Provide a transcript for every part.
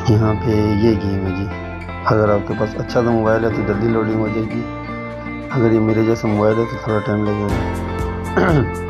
यहाँ पे ये गेम है जी। अगर आपके पास अच्छा सा मोबाइल है तो जल्दी लोडिंग हो जाएगी। अगर ये मेरे जैसा मोबाइल है तो थोड़ा टाइम लगेगा।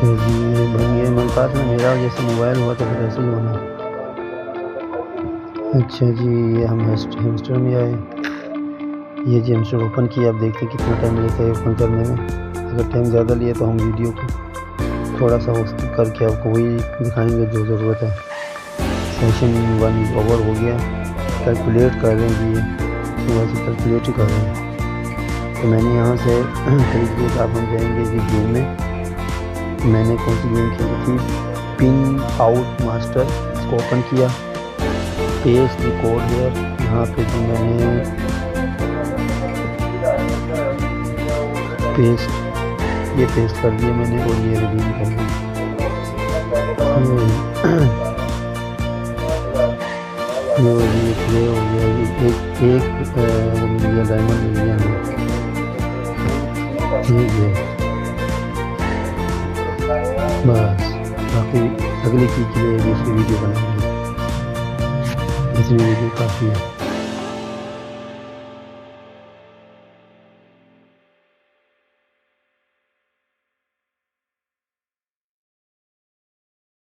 अच्छा जी, ये बन गया मेरे पास ना, मेरा जैसे मोबाइल हुआ तो फिर ऐसे ही होना। अच्छा जी, ये हम हेमस्टर में आए। ये जी हेमस्टर ओपन किया, आप देखते हैं कितना टाइम लेता है ओपन करने में। अगर टाइम ज़्यादा लिया तो हम वीडियो को थोड़ा सा वो करके आपको वही दिखाएंगे जो ज़रूरत है। सेशन 1 ओवर हो गया। कैलकुलेट कर रहे हैं जी, ये वहाँ से कैलकुलेट ही कर रहे हैं। तो मैंने यहाँ से तरीके से आप हम जाएंगे जी गेम में। मैंने कौन सी गेम खेली थी, पिन आउट मास्टर, इसको ओपन किया। पेस्ट रिकॉर्ड हेयर, यहाँ पे जो मैंने पेस्ट कर दिया मैंने और ये रिडीम कर दिया। ये प्ले हो गया, एक वो मिल गया, डायमंड मिल गया हमें। ठीक है, बस बाकी अगली चीज़ के लिए दूसरी वीडियो बनाएंगे। इतनी वीडियो काफ़ी है।